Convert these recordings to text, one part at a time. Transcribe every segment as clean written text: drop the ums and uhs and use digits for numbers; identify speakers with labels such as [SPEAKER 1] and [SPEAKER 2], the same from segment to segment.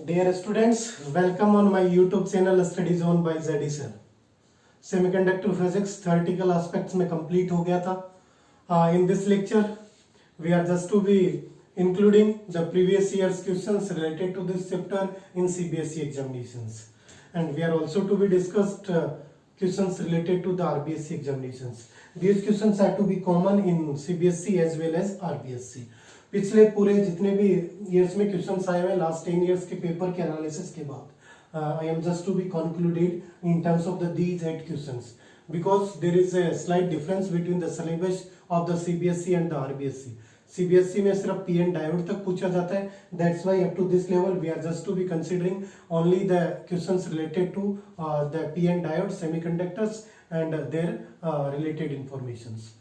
[SPEAKER 1] Dear students, welcome on my YouTube channel Study Zone by ZD Sir. Semiconductor physics theoretical aspects में complete हो गया था. In this lecture, we are just to be including the previous year's questions related to this chapter in CBSE examinations, and we are also to be discussed questions related to the RBSE examinations. These questions are to be common in CBSE as well as RBSE. पिछले पूरे जितने भी years में questions आए हुए last 10 years के paper के analysis के बाद I am just to be concluded in terms of the these 8 questions because there is a slight difference between the syllabus of the CBSE and the RBSE. CBSE में सिर्फ P and diode तक पूछा जाता है. That's why up to this level we are just to be considering only the questions related to the P and diode semiconductors and their related informations.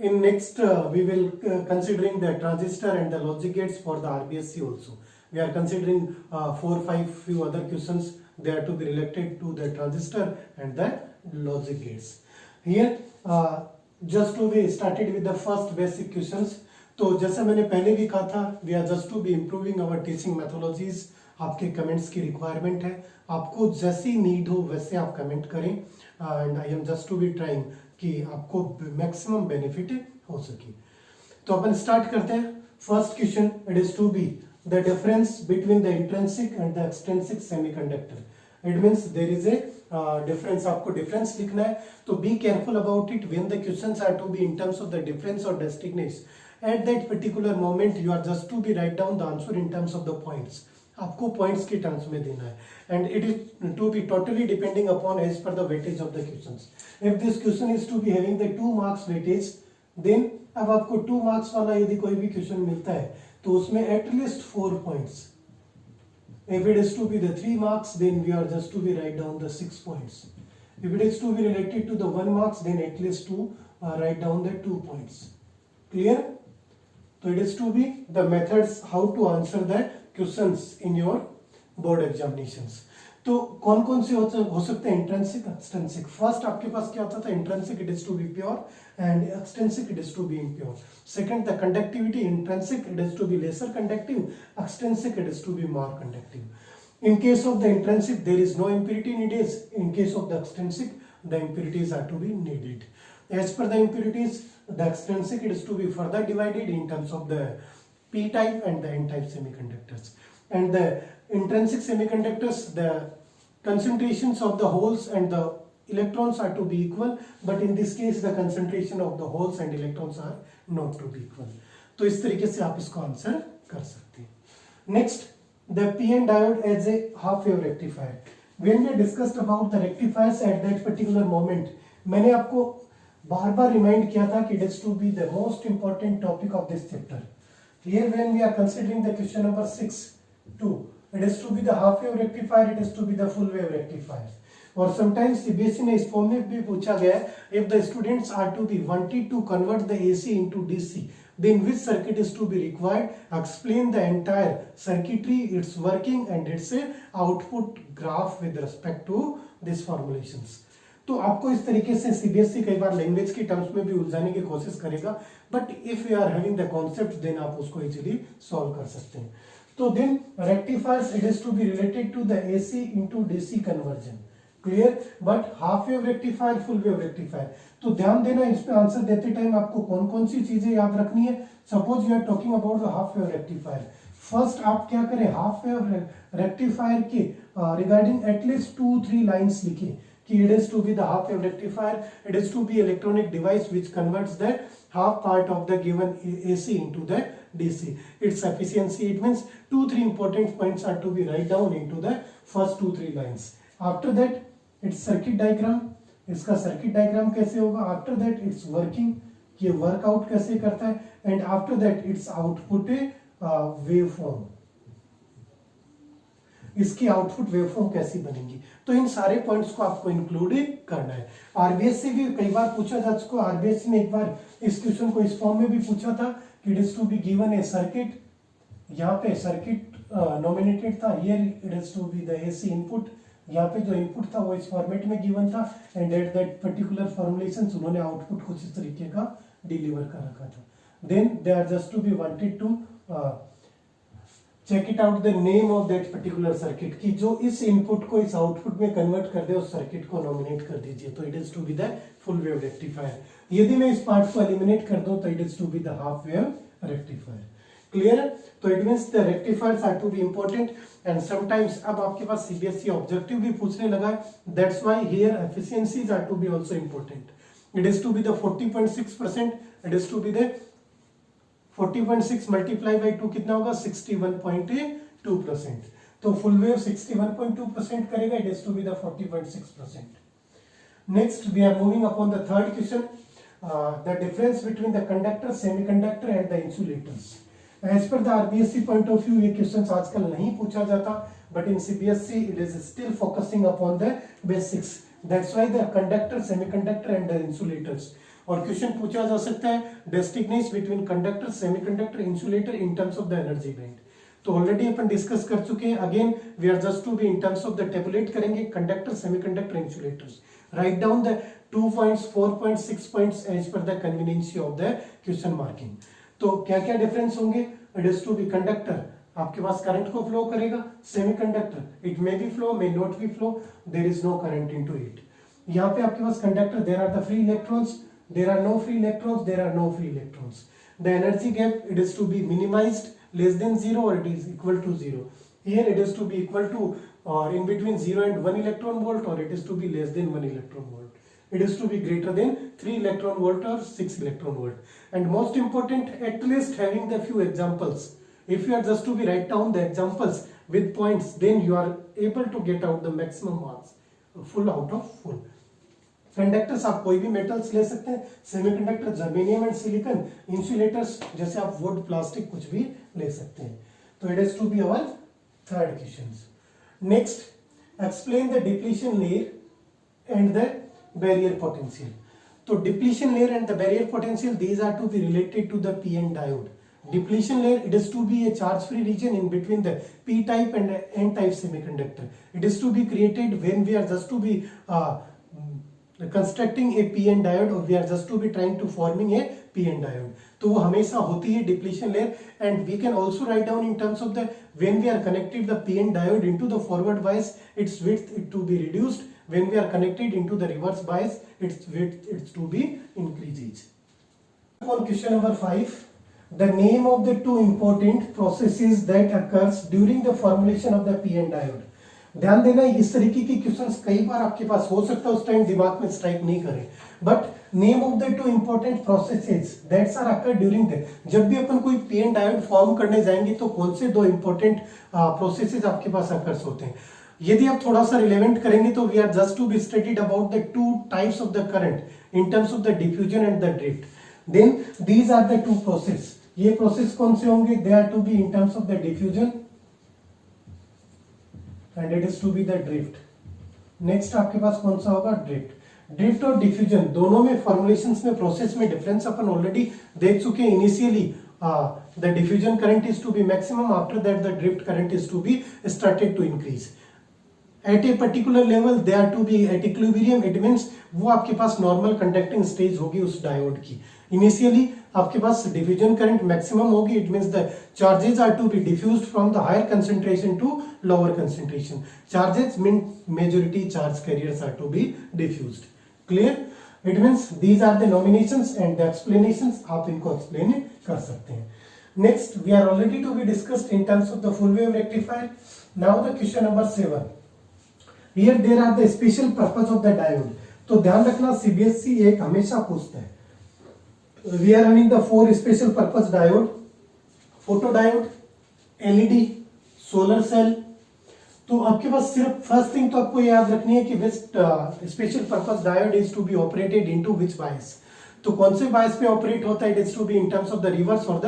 [SPEAKER 1] In next, we will considering the transistor and the logic gates for the RBSC also. We are considering 4-5 few other questions. They are to be related to the transistor and the logic gates. Here, just to be started with the first basic questions. तो जैसे मैंने पहले भी कहा था, we are just to be improving our teaching methodologies. आपके comments की requirement है. आपको जैसी नीड हो वैसे आप कमेंट करें. And I am just to be trying कि आपको मैक्सिमम बेनिफिट हो सके. तो अपन स्टार्ट करते हैं. First question, it is to be the difference between the intrinsic and the extrinsic semiconductor. It means there is a difference. आपको difference लिखना है तो be careful about it. When the questions are to be in terms of the difference और distinctness at that particular moment you are just to be write down the answer in terms of the points. आपको points के terms में देना है and it is to be totally depending upon as पर the weightage of the questions. If this question is to be having the 2 marks weightage, then अब आपको 2 marks वाला यदि कोई भी क्वेश्चन मिलता है तो उसमें at least 4 points. If it is to be the 3 marks, then we are just to be write down the 6 points. If it is to be related to the 1 marks, then at least to write down the 2 points. Clear? So it is to be the methods how to answer the questions in your board examinations. तो कौन कौन से हो सकते हैं? Intrinsic, extrinsic. First आपके पास क्या होता था? Intrinsic it is to be pure and extrinsic it is to be impure. Second, the conductivity. Intrinsic it is to be lesser conductive, extrinsic it is to be more conductive. In case of the intrinsic, there is no impurity needed. In case of the extrinsic, the impurities are to be needed. As per the impurities, the extrinsic it is to be further divided in terms of the p-type and the n-type semiconductors. And the intrinsic semiconductors, the concentrations of the holes and the electrons are to be equal, but in this case, the concentration of the holes and electrons are not to be equal. तो इस तरीके से आप इसको answer कर सकते हैं. Next, the p-n diode as a half-wave rectifier. When we discussed about the rectifiers at that particular moment, मैंने आपको बार बार रिमाइंड किया था कि it is to be the most important topic of this chapter. Here when we are considering the question number 6-2, it is to be the half-wave rectifier, it is to be the full-wave rectifier. और sometimes CBSE ने इस form में भी पूछा गया है, if the students are to be wanted to convert the AC into DC, then which circuit is to be required? Explain the entire circuitry, its working and its output graph with respect to these formulations. तो आपको इस तरीके से CBSE कई बार language के terms में भी उलझाने की कोशिश करेगा, but if you are having the concept then आप उसको इजीली सॉल्व कर सकते हैं. तो then rectifiers it is to be related to the AC into DC conversion. Clear? But half wave rectifier, full wave rectifier. तो ध्यान देना, इस पे आंसर देते टाइम आपको कौन कौन सी चीजें याद रखनी है. Suppose you are talking about the half wave rectifier. First आप क्या करें, हाफ वेव रेक्टिफायर के रिगार्डिंग एटलीस्ट 2-3 लाइंस लिखें कि it is to be the half wave rectifier, it is to be electronic device which converts the half part of the given AC into the DC. Its efficiency, it means 2-3 important points are to be write down into the first 2-3 lines. After that, its circuit diagram. इसका circuit diagram कैसे होगा. After that it's working, ये workout कैसे करता है, and after that it's output wave form, इसकी output waveform कैसी बनेगी. तो इन सारे पॉइंट्स को आपको इंक्लूड करना है. आरबीएससी भी कई बार पूछा जा चुका. आरबीएससी ने एक बार इस क्वेश्चन को इस फॉर्म में भी पूछा था कि it is to be given a circuit. यहाँ पे सर्किट नॉमिनेटेड था, here it is to be the AC input. यहाँ पे जो इनपुट था वो इस फॉर्मेट में गिवन था and at that particular formulations उन्होंने आउटपुट कुछ इस तरीके का डिलीवर कर रखा था. Then they are just to be wanted to check it out the name of that particular circuit की जो इस इनपुट को इस आउटपुट में कन्वर्ट कर दे उस सर्किट को नॉमिनेट कर दीजिए। तो it is to be the full wave rectifier. यदि मैं इस पार्ट को एलिमिनेट कर दूं तो it is to be the half wave rectifier. Clear है? तो it means the rectifiers are to be important and sometimes अब आपके पास सीबीएसई ऑब्जेक्टिव भी पूछने लगा है, that's why here efficiencies are to be also important. It is to be the 40.6%, it is to be the 40.6 multiply by 2 कितना होगा 61.2%। तो फुल वेव 61.2% करेगा, it is to be the 40.6%। Next we are moving upon the third question, the difference between the conductor, semiconductor and the insulators. As पर the RBSC point of view ये question आजकल नहीं पूछा जाता, but in CBSE it is still focusing upon the basics, that's why the conductor, semiconductor and the insulators. और question पूछा जा सकता है distinguish between conductor, semiconductor, insulator in terms of the energy band. तो ऑलरेडी अपन discuss कर चुके हैं, again we are just to be in terms of the tabulate करेंगे conductor, semiconductor, insulators. Write down the 2 points, 4 points, 6 points as पर the convenience of the question marking. तो क्या क्या डिफरेंस होंगे? It is to be conductor आपके पास current को flow करेगा, semiconductor it may be flow, may not be flow, there is no current into it. यहाँ पे आपके पास conductor, there are the free electrons, there are no free electrons, there are no free electrons. The energy gap, it is to be minimized, less than 0 or it is equal to 0. Here it is to be equal to or in between 0 and 1 electron volt, or it is to be less than 1 electron volt. It is to be greater than 3 electron volt or 6 electron volt. And most important, at least having the few examples. If you are just to be write down the examples with points, then you are able to get out the maximum marks, full out of full. Conductors आप कोई भी metals ले सकते हैं, semiconductor germanium and silicon, insulators जैसे आप would, plastic कुछ भी ले सकते हैं। तो it is to be our third question. Next, explain the depletion layer and the barrier potential. तो depletion layer and the barrier potential, these are to be related to the P N diode. Depletion layer, it is to be a charge free region in between the p type and n type semiconductor. It is to be created when we are just to be constructing a p-n diode, or we are just to be trying to forming a p-n diode. तो वो हमेशा होती है depletion layer, and we can also write down in terms of the when we are connected the p-n diode into the forward bias, its width it to be reduced. When we are connected into the reverse bias, its width it's to be increases. On question number 5, the name of the two important processes that occurs during the formulation of the p-n diode. ध्यान देना, इस तरीके की questions कई बार आपके पास हो सकता है, उस टाइम दिमाग में स्ट्राइक नहीं करें, but name of the two important processes that's are occur during the, जब भी अपन कोई पीएन डायोड फॉर्म करने जाएंगे तो कौन से दो इंपॉर्टेंट प्रोसेसेस आपके पास अकर्स होते हैं। यदि आप थोड़ा सा रिलेवेंट करेंगे तो we are just to be studied about the two types of the current in terms of the diffusion and the drift, then these are the two process. ये प्रोसेस कौन से होंगे? They are to be in terms of the diffusion and it is to be the drift. Next आपके पास कौन सा होगा? Drift. Drift और डिफ्यूजन दोनों में फॉर्मुलेशंस में, प्रोसेस में डिफरेंस अपन ऑलरेडी देख चुके हैं। Initially the diffusion current is to be maximum, after that the drift current is to be started to increase at a particular level, they are to be at equilibrium. It means वो आपके पास normal conducting stage होगी उस diode की। Initially आपके पास diffusion current maximum होगी, it means the charges are to be diffused from the higher concentration to lower concentration. Charges mean majority charge carriers are to be diffused. Clear? It means these are the nominations and the explanations, आप इनको explain कर सकते हैं। Next, we are already to be discussed in terms of the full wave rectifier. Now the question number 7, here there are the special purpose of the diode. तो ध्यान रखना, CBSE एक हमेशा पूछता है। We are having the 4 special purpose diode, photodiode, LED, solar cell। तो आपके पास सिर्फ फर्स्ट थिंग तो आपको याद रखनी है कि which special purpose diode is to be operated into which bias. तो कौन से बायस में ऑपरेट होता है? It is to be in terms of the reverse और द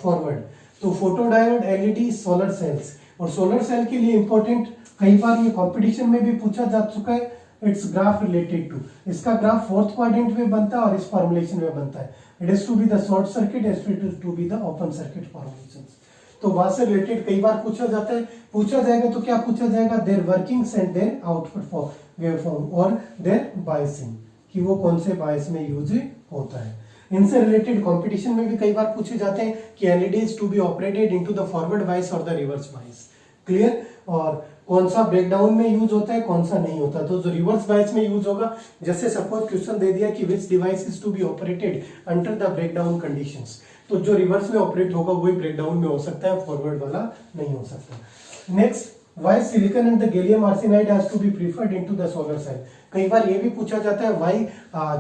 [SPEAKER 1] फॉरवर्ड। तो फोटोडायोड, एलईडी, सोलर सेल्स। और सोलर सेल के लिए इंपॉर्टेंट, कई बार ये कॉम्पिटिशन में भी पूछा जा चुका है, इट्स ग्राफ रिलेटेड टू, इसका ग्राफ फोर्थ क्वाड्रेंट में बनता है और इस फॉर्मुलेशन में बनता है। It is to be the short circuit, it is to be the open circuit formulations. तो वहां से रिलेटेड कई बार पूछा जाता है, पूछा जाएगा तो क्या पूछा जाएगा? Their workings and their output for waveform और देयर बायसिंग, कि वो कौन से बायस में यूज होता है। इनसे रिलेटेड कंपटीशन में भी कई बार पूछे जाते हैं कि LED is to be operated into the forward bias और द रिवर्स बायस। क्लियर? और कौन सा ब्रेकडाउन में यूज होता है, कौन सा नहीं होता। तो जो रिवर्स बायस में यूज होगा, जैसे सपोज क्वेश्चन दे दिया कि which device is to be operated under the breakdown conditions, तो जो रिवर्स में ऑपरेट होगा वही ब्रेकडाउन में हो सकता है, फॉरवर्ड वाला नहीं हो सकता। Next, why silicon and the gallium arsenide has to be preferred into the solar cell. कई बार ये भी पूछा जाता है व्हाई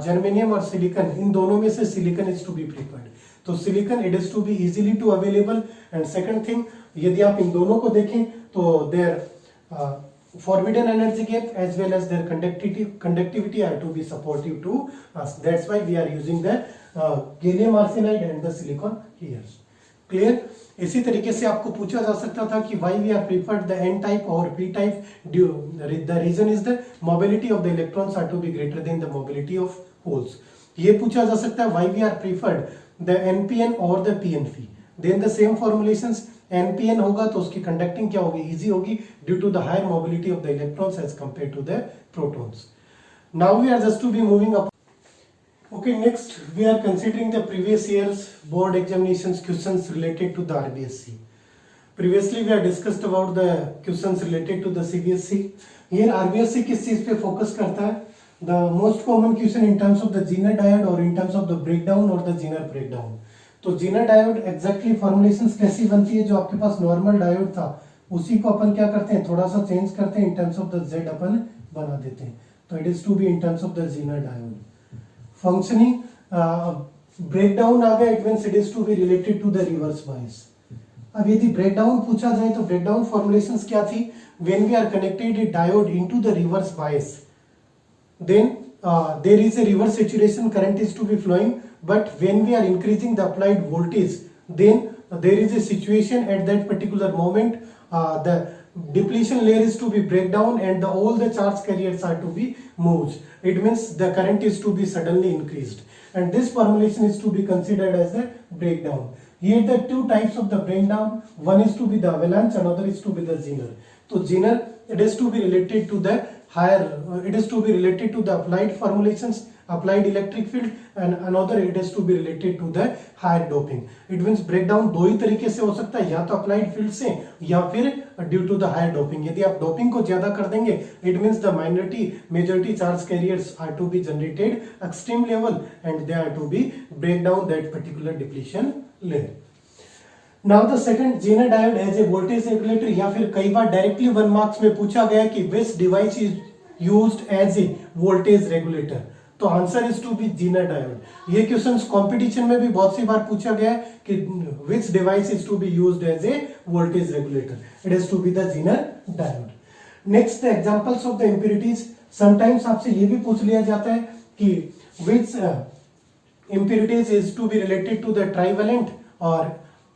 [SPEAKER 1] जर्मेनियम और सिलिकॉन, इन दोनों में से silicon is to be preferred. तो silicon it is to be easily to available, and second thing, यदि आप इन दोनों को देखें तो there forbidden energy gap as well as their conductivity are to be supportive to us. That's why we are using the gallium arsenide and the silicon here. Clear? इसी तरीके से आपको पूछा जा सकता था कि why we are preferred the n type or p type. The reason is the mobility of the electrons are to be greater than the mobility of holes. ये पूछा जा सकता है why we are preferred the npn or the pnp. Then the same formulations, npn होगा तो उसकी conducting क्या होगी, इजी होगी, due to the higher mobility of the electrons as compare to the protons. Now we are just to be moving up. Okay, next we are considering the previous year's board examinations questions related to the RBSc. Previously we have discussed about the questions related to the CBSc. Here RBSc किस चीज पे focus करता है? The most common question in terms of the Zener diode or in terms of the breakdown or the Zener breakdown. तो Zener diode exactly formulations कैसी बनती है, जो आपके पास नॉर्मल डायोड था उसी को अपन क्या करते हैं, थोड़ा सा चेंज करते हैं, in terms of the Z अपन बना देते हैं, तो it is to be in terms of the Zener diode. Functioning breakdown आ गया, it means it is to be related to the reverse bias. अब यदि ब्रेकडाउन पूछा जाए तो ब्रेकडाउन फॉर्मुलेशंस क्या थी, when we are connected a diode into the reverse bias, then there is a reverse saturation current is to be flowing, but when we are increasing the applied voltage, then there is a situation at that particular moment, the depletion layer is to be break down and all the charge carriers are to be moved. It means the current is to be suddenly increased, and this formulation is to be considered as the breakdown. Here the two types of the breakdown, one is to be the avalanche, another is to be the Zener. So Zener, it is to be related to the higher, it is to be related to the applied formulations, applied electric field, and another it is to be related to the higher doping. It means breakdown दो ही तरीके से हो सकता है, या तो applied field से या फिर due to the higher doping. यदि आप doping को ज्यादा कर देंगे, it means the majority charge carriers are to be generated extreme level and they are to be break down that particular depletion layer. Now the second, Zener diode as a voltage regulator, या फिर कई बार directly 1 marks में पूछा गया कि which device is used as a voltage regulator, तो answer is to be Zener diode. ये questions competition में भी बहुत सी बार पूछा गया है कि which device is to be used as a voltage regulator, it is to be the Zener diode. Next, the examples of the impurities. Sometimes आपसे ये भी पूछ लिया जाता है कि which impurities is to be related to the trivalent or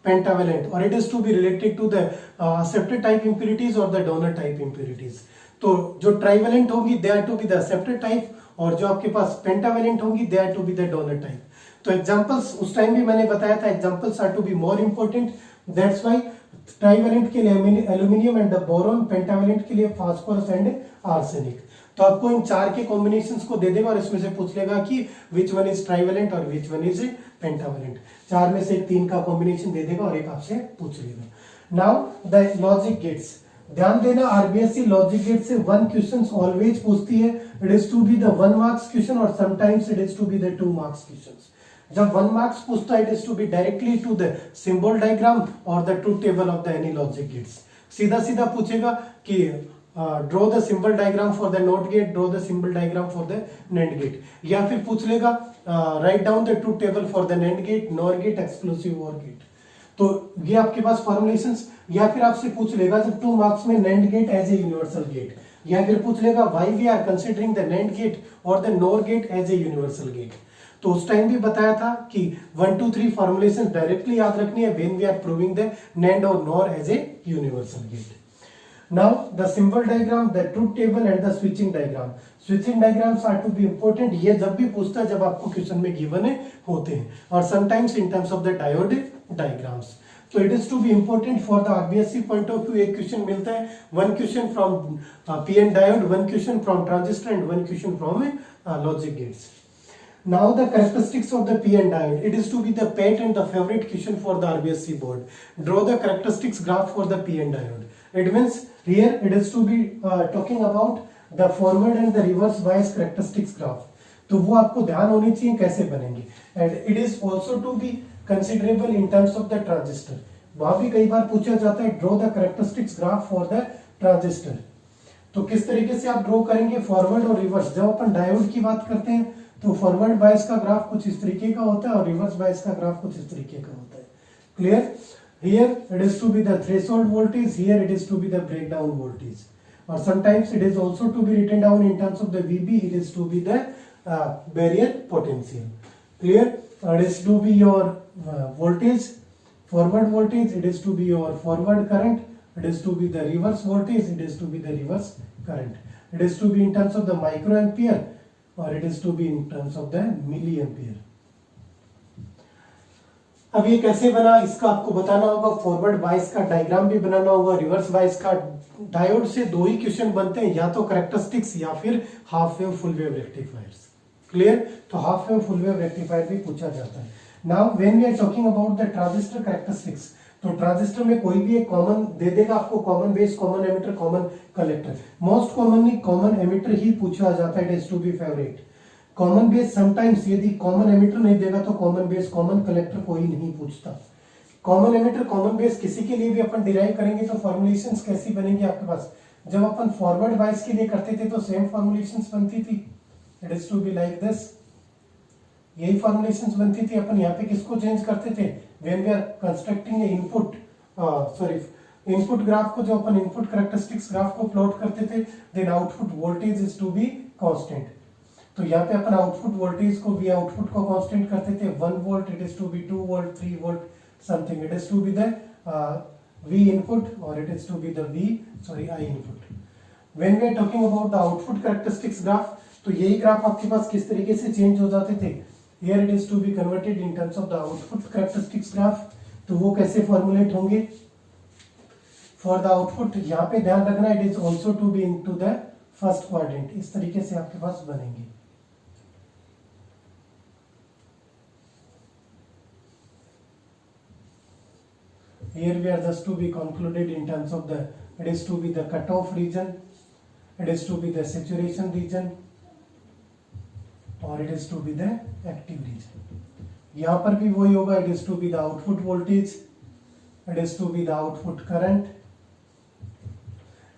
[SPEAKER 1] pentavalent, or it is to be related to the acceptor type impurities or the donor type impurities. तो जो trivalent होगी they are to be the acceptor type, और जो आपके पास pentavalent होगी they are to be the donor type. तो examples उस time भी मैंने बताया था, examples are to be more important, that's why trivalent के लिए एल्यूमिनियम एंड बोरॉन, पेंटावेलेंट के लिए फास्फोरस एंड आर्सेनिक. तो आपको इन चार के कॉम्बिनेशंस को दे देगा और इसमें से पूछ लेगा कि विच वन इज ट्राइवेलेंट और विच वन इज पेंटावेलेंट. चार में से तीन का कॉम्बिनेशन दे देगा और एक आपसे पूछ लेगा. नाउ द लॉजिक गेट्स, ध्यान देना आरबीएससी लॉजिक गेट से 1 क्वेश्चन ऑलवेज पूछती है. It is to be the 1 marks question और sometimes it is to be the 2 marks question. जब 1 मार्क्स पूछता है it is to be directly to the symbol diagram और the truth table of the any logic gates. सीधा सीधा पूछेगा कि draw the symbol diagram for the not gate, draw the symbol diagram for the NAND gate, या फिर पूछ लेगा right down the truth table for the NAND gate, NOR gate, exclusive OR gate. तो ये आपके पास फॉर्मुलेशंस. या फिर आपसे पूछ लेगा जब 2 मार्क्स में NAND gate as a universal gate, या फिर पूछ लेगा why we are considering the NAND gate और the NOR gate as a universal gate. तो उस टाइम भी बताया था कि 1 2 3 फॉर्मुलेशन डायरेक्टली याद रखनी है when we are proving the NAND और NOR as a universal gate. Now the symbol diagram, the truth table and the switching diagram. Switching diagrams are to be important. ये जब भी पूछता है जब आपको क्वेश्चन में गिवन होते हैं, और sometimes in terms of the diode diagrams. So it is to be important for the RBSc point of view. एक क्वेश्चन मिलता है, 1 question from PN diode, 1 question from transistor and 1 question from logic gates. Now the characteristics of the PN diode. It is to be the pet and the favorite question for the RBSc board. Draw the characteristics graph for the PN diode. It means here it is to be talking about the forward and the reverse bias characteristics graph. तो वो आपको ध्यान होनी चाहिए कैसे बनेंगे. And it is also to be considerable in terms of the transistor. वहां भी कई बार पूछा जाता है draw the characteristics graph for the transistor. तो किस तरीके से आप ड्रॉ करेंगे फॉरवर्ड और रिवर्स. जब अपन डायोड की बात करते हैं तो फॉरवर्ड बायस का ग्राफ कुछ इस तरीके का होता है और रिवर्स बायस का ग्राफ कुछ इस तरीके का होता है. Clear. Here it is to be the threshold voltage, here it is to be the breakdown voltage, और sometimes it is also to be written down in terms of the VB. It is to be the barrier potential. Clear. It is to be your voltage, forward voltage, it is to be your forward current, it is to be the reverse voltage, it is to be the reverse current, it is to be in terms of the microampere or it is to be in terms of the milliampere. अब ये कैसे बना इसका आपको बताना होगा. Forward bias का diagram भी बनाना होगा. रिवर्स बायस का डायोड से दो ही क्वेश्चन बनते हैं, या तो कैरेक्टरिस्टिक्स या फिर half wave full wave rectifiers. Clear. तो half wave full wave rectifier भी पूछा जाता है. Now when we are talking about the transistor characteristics, तो ट्रांजिस्टर में कोई भी एक कॉमन दे देगा आपको, common base, common emitter, common collector. Most commonly common emitter ही पूछा जाता है. It is to be favourite. Common base sometimes यदि कॉमन एमिटर नहीं देगा तो कॉमन बेस, कॉमन कलेक्टर कोई नहीं पूछता. कॉमन एमिटर, कॉमन बेस किसी के लिए भी अपन डिराइव करेंगे तो फॉर्मुलेशंस कैसी बनेंगी आपके पास. जब अपन फॉरवर्ड बायस के लिए करते थे तो सेम फॉर्मुलेशंस बनती थी. It is to be like this. यही फॉर्मुलेशंस बनती थी. अपन यहाँ पे किसको चेंज करते थे when we are constructing input, input graph को, जो अपन इनपुट कैरेक्टरिस्टिक्स ग्राफ को प्लॉट करते थे, then output voltage is to be constant. तो यहाँ पे अपन आउटपुट वोल्टेज को, वी आउटपुट को कांस्टेंट करते थे. 1 volt, it is to be 2 volt, 3 volt something. It is to be the V input और it is to be the I input. When we are talking about the output characteristics graph, तो यही graph आपके पास किस तरीके से change हो जाते थे. Here it is to be converted in terms of the output characteristics graph. तो वो कैसे फॉर्मुलेट होंगे. फॉर द आउटपुट यहाँ पे ध्यान रखना, it is also to be into the first quadrant. इस तरीके से आपके पास बनेंगे. Here we are just to be concluded in terms of the, it is to be the cutoff region, it is to be the saturation region, और it is to be the active region. यहां पर भी वही होगा. It is to be the output voltage, it is to be the output current,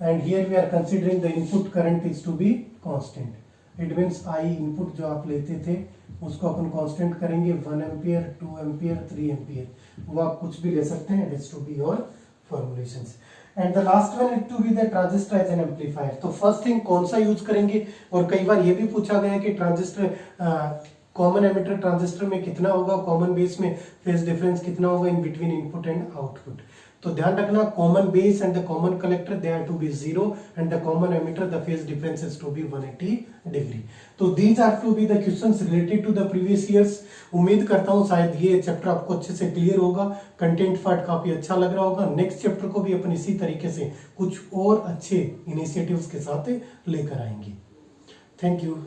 [SPEAKER 1] and here we are considering the input current is to be constant. It means I input जो आप लेते थे उसको अपन कांस्टेंट करेंगे. 1 ampere, 2 ampere, 3 ampere, वो आप कुछ भी ले सकते हैं. It is to be your formulations. And the last one is to be the transistor as an amplifier. तो फर्स्ट थिंग कौन सा यूज करेंगे, और कई बार ये भी पूछा गया है कि ट्रांजिस्टर, कॉमन एमिटर ट्रांजिस्टर में कितना होगा, कॉमन बेस में फेज डिफरेंस कितना होगा in between input and output. तो ध्यान रखना, common base and the common collector they are to be 0 and the common emitter the phase difference is to be 180 degree. तो these are to be the questions related to the previous years. उम्मीद करता हूं शायद ये chapter आपको अच्छे से clear होगा. कंटेंट पार्ट काफी अच्छा लग रहा होगा. नेक्स्ट चैप्टर को भी अपन इसी तरीके से कुछ और अच्छे इनिशिएटिव्स के साथ लेकर आएंगे. Thank you.